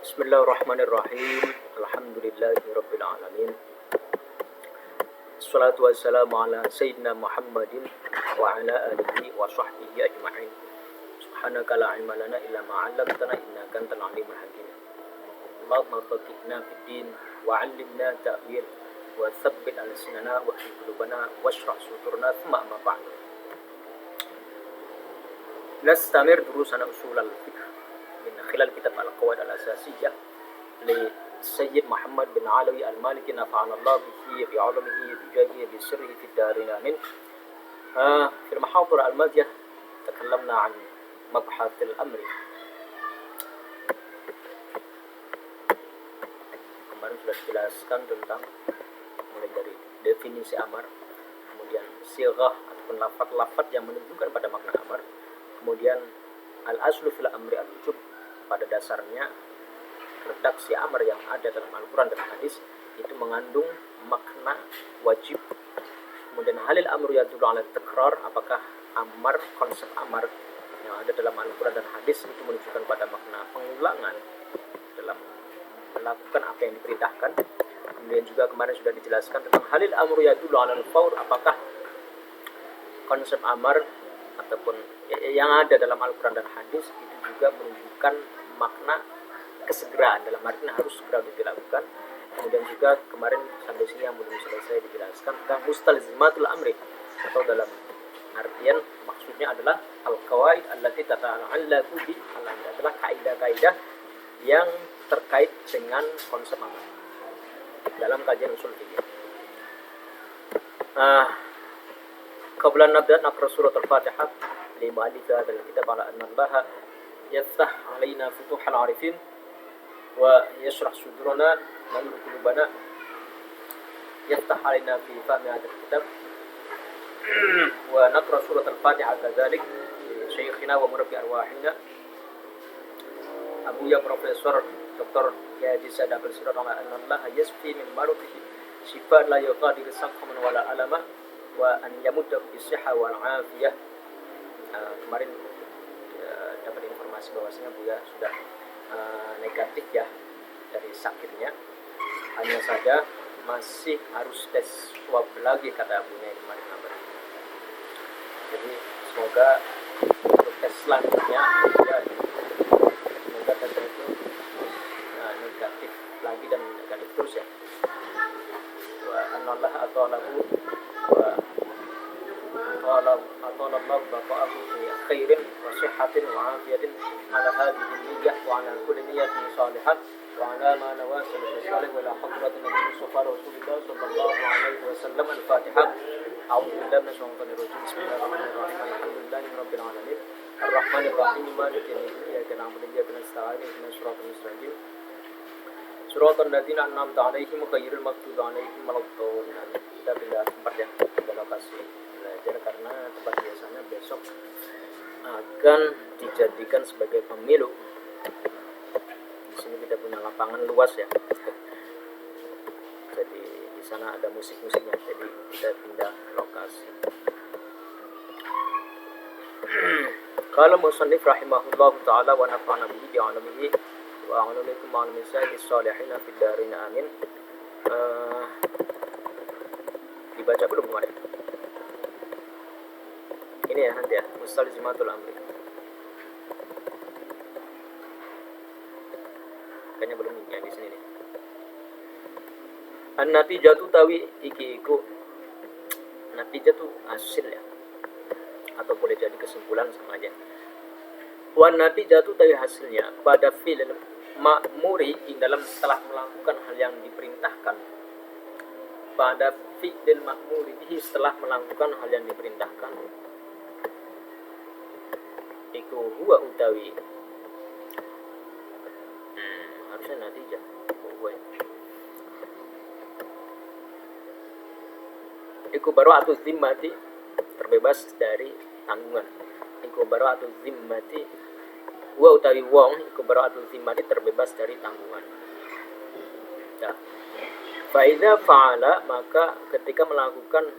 Bismillahirrahmanirrahim. Alhamdulillahirabbil alamin. Assalatu wassalamu ala sayyidina Muhammadin wa ala alihi wa sahbihi ajma'in. Subhanaka la ilma lana illa ma 'allamtana innaka antal alimul hakim. Allahumma faqihna fid din wa 'allimna ta'wil wa tsabbit alsinana wa hdid qulubana washrah sudurna thumma amma ba'd. Nastamir durusana usul al-fiqh من خلال كتاب القواعد الأساسية لسيد محمد بن علوي المالكي نفعنا الله به بعلمه بجاهه بسره في الدارين آمين. في المحاضرة الماضية تكلمنا عن مبحث الأمر. Kemarin sudah dijelaskan tentang mulai dari definisi amar, kemudian sighah ataupun lafaz-lafaz yang menunjukkan pada makna amar, kemudian al-aslu fil amri al-wujub, pada dasarnya redaksi amar yang ada dalam Al-Quran dan hadis itu mengandung makna wajib. Kemudian halil amru yadullu ala takrar, apakah amar, konsep amar yang ada dalam Al-Quran dan hadis itu menunjukkan pada makna pengulangan dalam melakukan apa yang diperintahkan. Kemudian juga kemarin sudah dijelaskan tentang halil amru yadullu ala al-fawr, apakah konsep amar ataupun yang ada dalam Al-Quran dan hadis itu juga menunjukkan makna kesegeraan, dalam artinya harus segera dilakukan. Kemudian juga kemarin sampai sini yang belum selesai dijelaskan tentang mustalzimatul amri, atau dalam artian maksudnya adalah al-qawaid allati tata'allaqu bi al-amr, adalah kaidah-kaidah yang terkait dengan konsep amar dalam kajian usul fikih. Qabla nabda naqra surat al-Fatihah li mu'allif hadha al-kitab ala anna Allah yaftah alaina futuhal arifin wa yashrah sudurana wa yunir qulubana, yaftah alaina fi fahmi hadha al-kitab wa naqra surat al-Fatihah kadzalik syekhina wa murabbi arwahina Abuya Profesor Dr. Haji Said Abdul Sirat ala anna Allah yasfi min marudihi sifat la yuqadiru saqman wala alama wa an yamuddahu bisihha wal afiyah. Kemarin dapat informasi bahwasanya Buya sudah negatif ya dari sakitnya, hanya saja masih harus tes swab lagi kata Buya kemarin kabar. Jadi semoga untuk tes selanjutnya ya, semoga tes itu negatif lagi dan negatif terus ya. Wa anallah atalahu wa أطال الله بقاءه في خير وصحة وعافية على هذه النية وعلى كل نية صالحة وعلى ما نواصل الصالح وإلى حضرة النبي المصطفى رسول الله صلى الله عليه وسلم. الفاتحة. أعوذ بالله من الشيطان الرجيم. بسم الله الرحمن الرحيم. الحمد لله رب العالمين الرحمن الرحيم مالك يوم الدين إياك نعبد وإياك نستعين اهدنا الصراط المستقيم صراط الذين أنعمت عليهم غير المغضوب عليهم ولا الضالين. Kita pindah tempat ya, kita lokasi belajar karena tempat biasanya besok akan dijadikan sebagai pemilu. Di sini kita punya lapangan luas ya, jadi di sana ada musik-musiknya, jadi kita pindah lokasi. Qala musannif rahimahullah taala wa nafa'ana bihi bi 'ilmihi wa 'ulumikum wa 'ulumi sayyidis shalihin fid darin amin. Dibaca belum kemarin? Ini ya nanti ya, mustalzimatul amri. Kayaknya belum ya di sini nih. An-natijatu tawi iki iku. Natijah tuh hasil ya, atau boleh jadi kesimpulan sama aja. Wan natijatu tawi hasilnya pada fi'il ma'muri dalam setelah melakukan hal yang diperintahkan. Pada fi'il ma'muri setelah melakukan hal yang diperintahkan. Iku huwa utawi harusnya natijah huwa iku bara'atu zimmati, terbebas dari tanggungan. Iku bara'atu zimmati huwa utawi wong iku bara'atu zimmati, terbebas dari tanggungan. Nah, fa idza fa'ala, maka ketika melakukan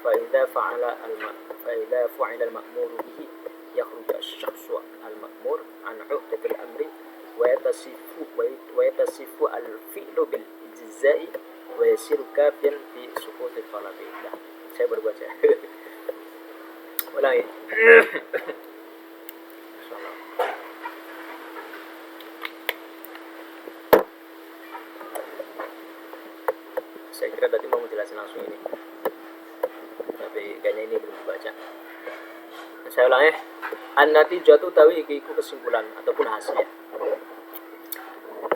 fa idza fa'ala al-ma'muru bihi yakhruju asy-syakhsu al-ma'mur an 'uhdatil amri wa yatasifu al-fi'lu bil ijza'i wa yasiru kafiyan fi suquti talabi. Nah, saya baru baca. Ulangi. Saya kira tadi mau jelasin langsung ini, tapi kayaknya ini belum dibaca. Saya ulangi. An-natijatu tawi iku kesimpulan ataupun hasil.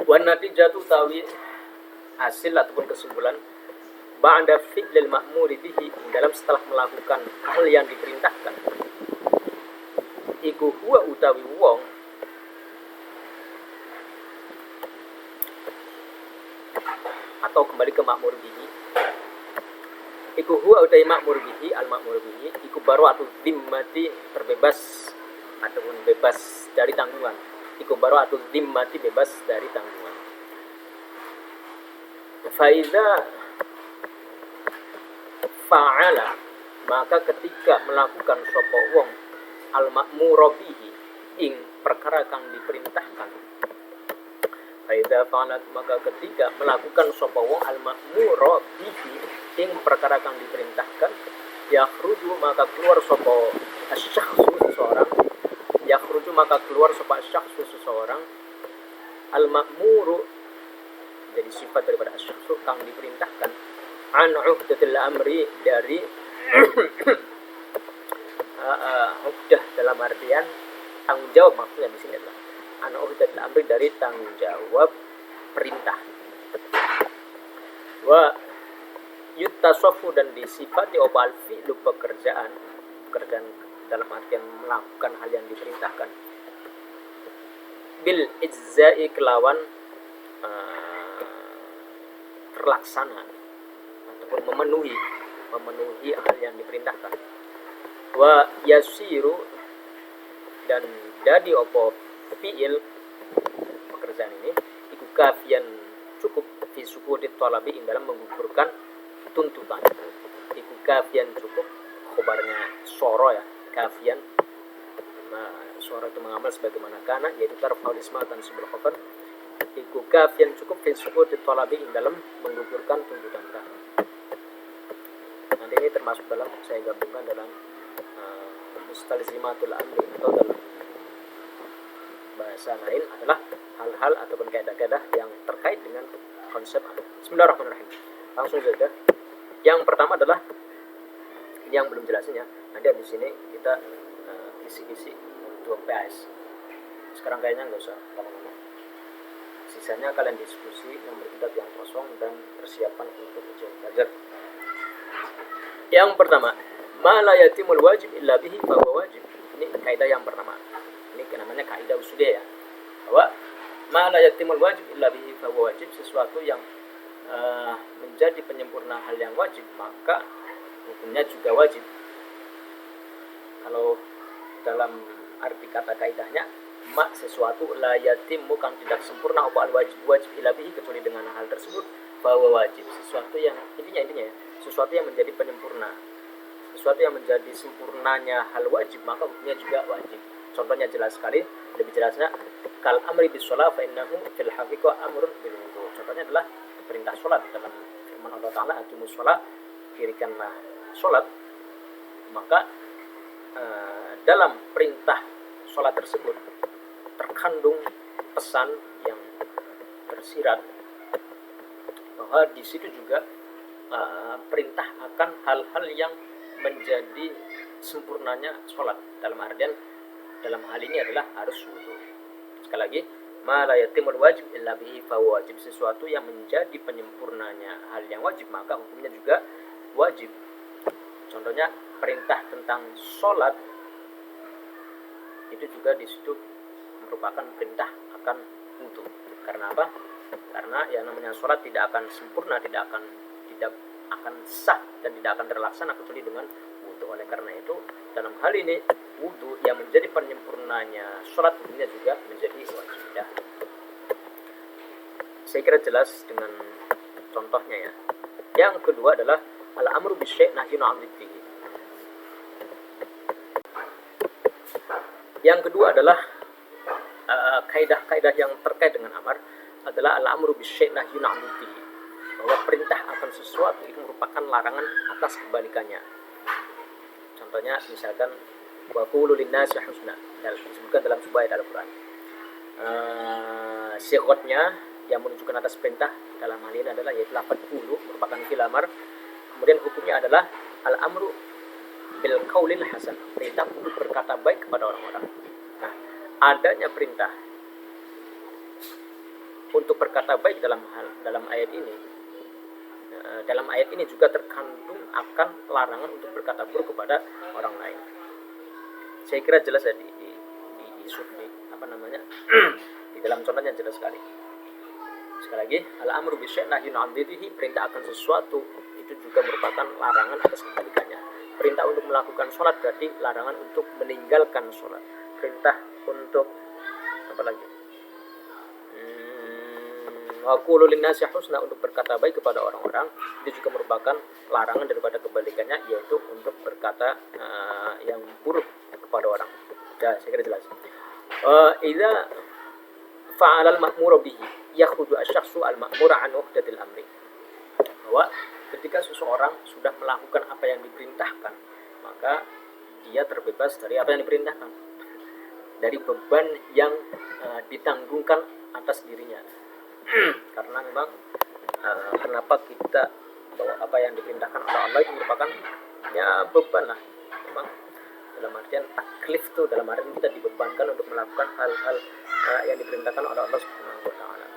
Wan natijatu tawi hasil ataupun kesimpulan ba'da fi'lil ma'muri bihi, dalam setelah melakukan hal yang diperintahkan, iku huwa utawi wong atau kembali ke ma'mur bihi, iku huwa utawi ma'mur bihi, al ma'mur bihi iku bara'atu dhimmati, terbebas ataupun bebas dari tanggungan. Iku bara'atu dhimmati, bebas dari tanggungan. Faiza fa'ala, maka ketika melakukan sapa wong al ma'mura bihi, ing perkara kang diperintahkan. Faiza fa'ala, maka ketika melakukan sapa wong al ma'mura bihi, ing perkara kang diperintahkan, yakhruju, maka keluar sapa asy-syakhsu, seseorang, yakhruju, maka keluar sapa asy-syakhsu, seseorang, al ma'muru, jadi sifat daripada asy-syakhsu kang diperintahkan, an 'uhdatil amri, dari uhdah dalam artian tanggung jawab, maksudnya di sini adalah an 'uhdatil amri, dari tanggung jawab perintah. Wa yutasaffu, dan disifati apa al-fi'lu, pekerjaan dalam artian melakukan hal yang diperintahkan, bil ijza'i, kelawan terlaksana ataupun memenuhi hal yang diperintahkan. Wa yasiru, dan dadi opo fi'il, pekerjaan ini, iku kafian, cukup, fi sukuti talabi, dalam menggugurkan tuntutan. Iku kafian, cukup, khobarnya soro ya, kafian. Nah, soro itu mengamal sebagaimana kana, yaitu tarfa'ul ismatan sebelum khobar. Iku kafian, cukup, fi sukuti talabi, dalam menggugurkan tuntutan kana. Nanti ini termasuk dalam, saya gabungkan dalam mustalzimatul amri, atau dalam bahasa lain adalah hal-hal ataupun kaidah-kaidah yang terkait dengan konsep amri. Bismillahirrahmanirrahim. Langsung saja. Yang pertama adalah ini yang belum jelasin ya. Nanti di sini kita kisi-kisi untuk PAS. Sekarang kayaknya nggak usah lama-lama. Sisanya kalian diskusi yang berkitab yang kosong dan persiapan untuk ujian belajar. Yang pertama, ma la yatimul wajib illa bihi fa huwa wajib. Ini kaidah yang pertama. Ini namanya kaidah usuliyah ya. Bahwa ma la yatimul wajib illa bihi fa huwa wajib, sesuatu yang menjadi penyempurna hal yang wajib, maka hukumnya juga wajib. Kalau dalam arti kata kaidahnya, ma sesuatu la yatimmu, kang tidak sempurna apa al wajib illa bihi, kecuali dengan hal tersebut, fa huwa wajib. Sesuatu yang intinya ya, sesuatu yang menjadi penyempurna, sesuatu yang menjadi sempurnanya hal wajib, maka hukumnya juga wajib. Contohnya jelas sekali, lebih jelasnya kal amri bis shalah fa innahu fil haqiqah amrun bil wudu. Contohnya adalah perintah salat dalam firman Allah Taala, aqimus shalah, dirikanlah salat. Maka dalam perintah salat tersebut terkandung pesan yang tersirat bahwa di situ juga perintah akan hal-hal yang menjadi sempurnanya sholat, dalam artian dalam hal ini adalah harus wudu. Sekali lagi, ma la yatimul wajib illa bihi fa wajib, sesuatu yang menjadi penyempurnanya hal yang wajib, maka hukumnya juga wajib. Contohnya perintah tentang sholat itu juga di situ merupakan perintah akan wudu. Karena apa? Karena yang namanya sholat tidak akan sempurna, tidak akan sah dan tidak akan terlaksana kecuali dengan wudu. Oleh karena itu, dalam hal ini wudu yang menjadi penyempurnanya sholat, hukumnya juga menjadi wajib ya. Saya kira jelas dengan contohnya ya. Yang kedua adalah al-amru bisyai' nahyun 'anil Yang kedua adalah kaidah-kaidah yang terkait dengan amar adalah al-amru bisyai' nahyun 'an diddihi, bahwa perintah akan sesuatu itu merupakan larangan atas kebalikannya. Contohnya misalkan wa qulu lin-nasi husna, disebutkan dalam sebuah ayat Al-Qur'an. Sighotnya yang menunjukkan atas perintah dalam hal ini adalah yaitu lafaz qulu merupakan fi'il amar. Kemudian hukumnya adalah al-amru bil qaulil hasan, perintah untuk berkata baik kepada orang-orang. Nah, adanya perintah untuk berkata baik dalam ayat ini, dalam ayat ini juga terkandung akan larangan untuk berkata buruk kepada orang lain. Saya kira jelas ya di di dalam contohnya jelas sekali. Sekali lagi, al-amru bisyai' nahyun 'an diddihi, perintah akan sesuatu itu juga merupakan larangan atas kebalikannya. Perintah untuk melakukan sholat berarti larangan untuk meninggalkan sholat. Perintah untuk apa lagi? Wa qulu lin-nasi husna, untuk berkata baik kepada orang-orang, itu juga merupakan larangan daripada kebalikannya, yaitu untuk berkata yang buruk kepada orang. Ya, saya kira jelas. Idza fa'ala al-ma'mura bihi yakhudhu asy-syakhsu al-ma'mura an uhdatil amri. Bahwa ketika seseorang sudah melakukan apa yang diperintahkan, maka dia terbebas dari apa yang diperintahkan, dari beban yang ditanggungkan atas dirinya. Karena memang kenapa kita bahwa apa yang diperintahkan oleh Allah itu merupakan ya beban lah. Memang dalam artian taklif itu dalam artian kita dibebankan untuk melakukan hal-hal yang diperintahkan oleh Allah Subhanahu wa taala.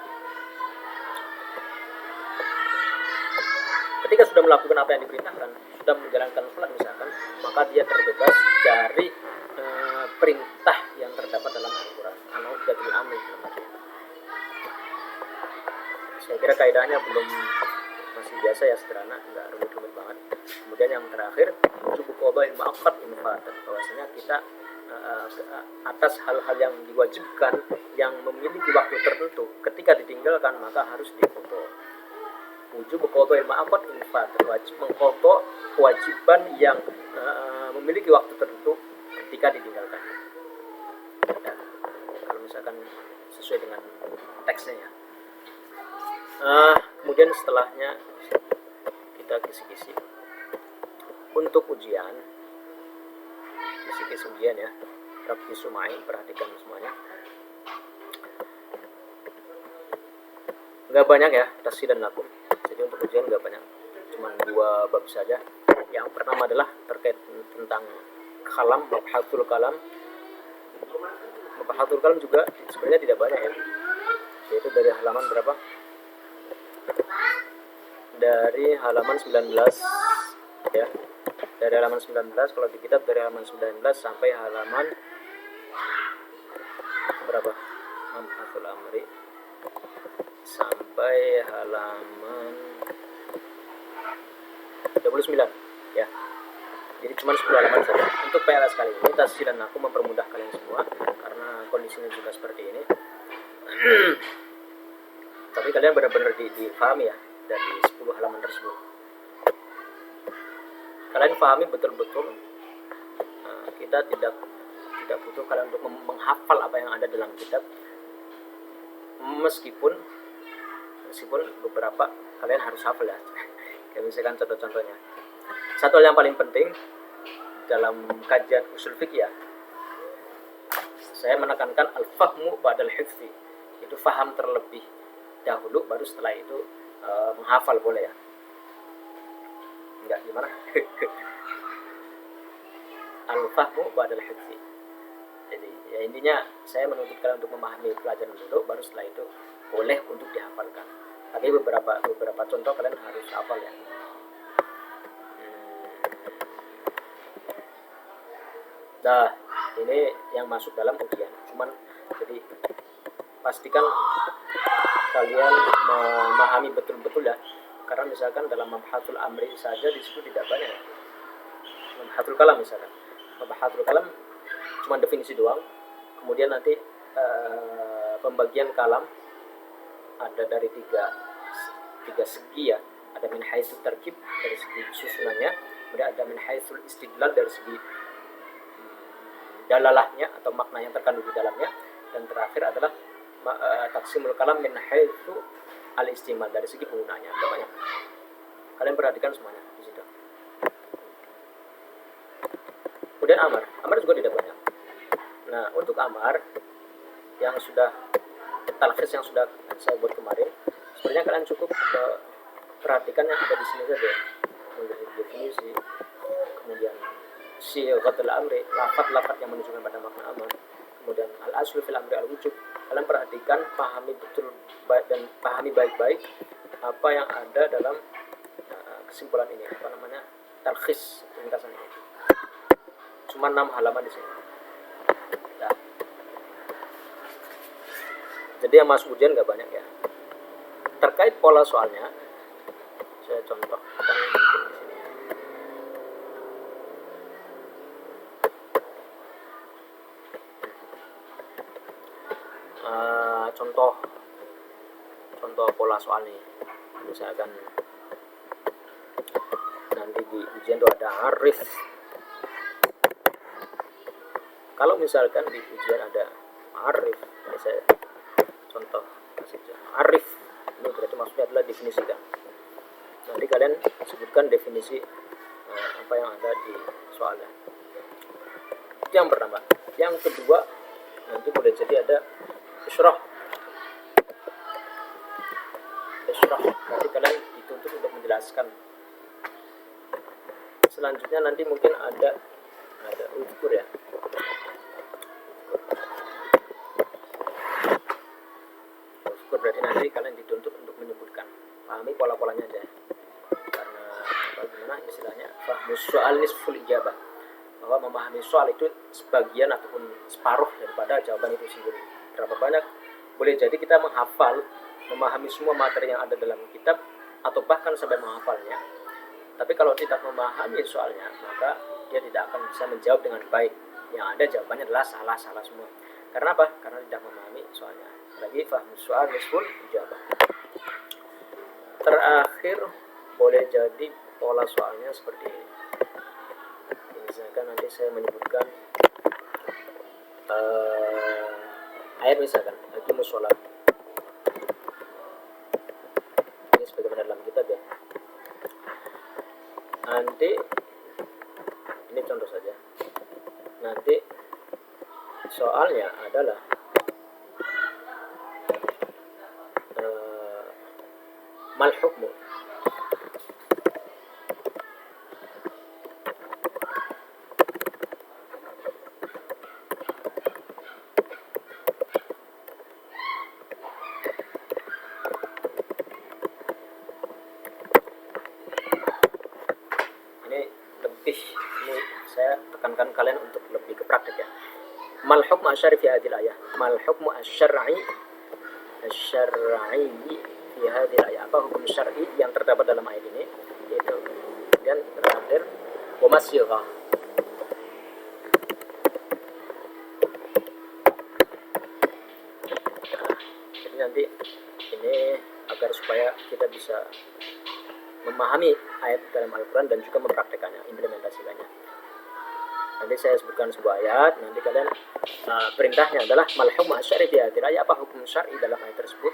Ketika sudah melakukan apa yang diperintahkan, sudah menjalankan sholat misalkan, maka dia terbebas dari perintah yang terdapat dalam Al-Quran. An-uhdatul amri. Saya kira kaidahnya masih biasa ya, sederhana, nggak rumit-rumit banget. Kemudian yang terakhir, wujub qada'il mu'akkad in fatat, bahwasanya kita atas hal-hal yang diwajibkan yang memiliki waktu tertentu, ketika ditinggalkan maka harus diqadha. Wujub qada'il mu'akkad in fatat, wajib mengqadha kewajiban yang memiliki waktu tertentu ketika ditinggalkan. Ya, kalau misalkan sesuai dengan teksnya ya. Kemudian setelahnya kita kisi-kisi untuk ujian, kisi-kisi ujian ya. Rabbi Sumain, perhatikan semuanya. Nggak banyak ya, tasi dan lakum. Jadi untuk ujian nggak banyak, cuma 2 bab saja. Yang pertama adalah terkait tentang kalam, mabhatul kalam. Mabhatul kalam juga sebenarnya tidak banyak ya, yaitu dari halaman berapa? Dari halaman 19 ya. Dari halaman 19, kalau di kitab dari halaman 19 sampai halaman berapa? Mabhatul amri sampai halaman 29 ya. Jadi cuma 10 halaman saja. Untuk PLS kali ini Tasy dan aku mempermudah kalian semua karena kondisinya juga seperti ini. Tapi kalian benar-benar difahami ya dari 10 halaman tersebut. Kalian pahami betul-betul. Kita tidak butuh kalian untuk menghafal apa yang ada dalam kitab. Meskipun beberapa kalian harus hafal ya. Kayak misalkan contoh-contohnya. Satu hal yang paling penting dalam kajian usul fikih ya, saya menekankan al-fahmu ba'dal hifzi. Itu faham terlebih dahulu, baru setelah itu menghafal boleh ya. Enggak gimana? Al-fahmu ba'dal hifzi. Jadi ya intinya saya menuntut kalian untuk memahami pelajaran dulu, baru setelah itu boleh untuk dihafalkan. Tapi beberapa contoh kalian harus hafal ya. Nah, ini yang masuk dalam ujian. Cuman jadi pastikan kalian memahami betul-betul ya. Karena misalkan dalam mabhatul amri saja di situ tidak banyak ya. Mabhatul kalam misalkan. Mabhatul kalam cuma definisi doang. Kemudian nanti pembagian kalam ada dari tiga segi ya. Ada min haitsul tarkib dari segi susunannya, kemudian ada min haitsul istidlal dari segi dalalahnya atau makna yang terkandung di dalamnya. Dan terakhir adalah taqsimul kalam min haitsu al-istimal, dari segi penggunanya. Banyak. Kalian perhatikan semuanya di situ. Kemudian amar juga tidak banyak. Nah, untuk amar yang sudah talkhis yang sudah saya buat kemarin, sebenarnya kalian cukup perhatikan yang ada di sini saja. Mulai definisi, kemudian sighatul amri, lafaz-lafaz yang menunjukkan pada makna amar, kemudian al-aslu fil amri al-wujub. Kalian perhatikan, pahami betul dan pahami baik-baik apa yang ada dalam kesimpulan ini, talkhis ringkasan ini. Cuma 6 halaman di sini. Nah, jadi yang masuk ujian nggak banyak ya. Terkait pola soalnya, saya contohkan mungkin di sini. Contoh pola soal nih. Misalkan nanti di ujian itu ada arif. Kalau misalkan di ujian ada arif, ini saya contoh saja. Arif ini berarti maksudnya adalah definisikan. Nanti kalian sebutkan definisi apa yang ada di soalnya. Itu yang pertama. Yang kedua, nanti boleh jadi ada isyrah. Nanti kalian dituntut untuk menjelaskan. Selanjutnya nanti mungkin ada uzkur ya. Uzkur berarti nanti kalian dituntut untuk menyebutkan. Pahami pola-polanya aja. Karena bagaimana istilahnya? Fahmus soal nisful ijabah. Bahwa memahami soal itu sebagian ataupun separuh daripada jawaban itu sendiri. Berapa banyak? Boleh jadi kita menghafal, memahami semua materi yang ada dalam kitab, atau bahkan sampai menghafalnya. Tapi kalau tidak memahami soalnya, maka dia tidak akan bisa menjawab dengan baik. Yang ada jawabannya adalah salah-salah semua. Karena apa? Karena tidak memahami soalnya. Lagi fahmus soal nisful ijabah. Terakhir, boleh jadi pola soalnya seperti ini. Misalkan nanti saya menyebutkan ayat misalkan aqimus sholat. Ini sebagaimana dalam kitab ya. Nanti ini contoh saja. Nanti soalnya adalah mal hukmu. Ini saya tekankan kalian untuk lebih ke praktik ya. Mal hukmu asyari fi hadhil ayah. Mal hukmu asyar'i fi hadhil ayah. Apa hukum syar'i yang terdapat dalam ayat ini? Yaitu. Dan terakhir wa masyghah. Jadi nanti ini agar supaya kita bisa memahami ayat dalam Al-Quran dan juga mempraktekannya, implementasikannya. Nanti saya sebutkan sebuah ayat, nanti kalian perintahnya adalah mal hukmu asyari fi hadhil ayah, apa hukum syar'i dalam ayat tersebut,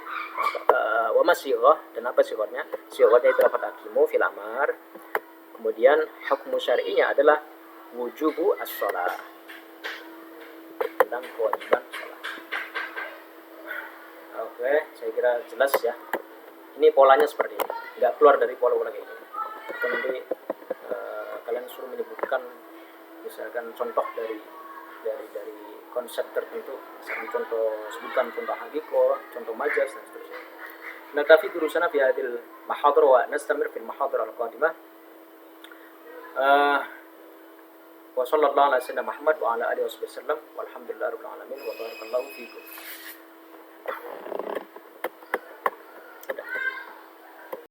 wa masyghah, dan apa sighahnya. Sighahnya itu lafaz aqimu fil amar. Kemudian hukmu syar'inya adalah wujubu as-shalah, tentang kewajiban salat. Oke, saya kira jelas ya. Ini polanya seperti ini, nggak keluar dari pola-pola kayak ini. Atau nanti kalian suruh menyebutkan misalkan contoh dari konsep tertentu, misalkan sebutkan contoh hakiko, contoh majaz dan seterusnya. Naktafi durusana fi hadhil mahadhar wa nastamir fil mahadhar al-qadimah. Wa sallallahu ala sayyidina Muhammad wa ala alihi wasallam walhamdulillahirabbil alamin wa barakallahu fiikum.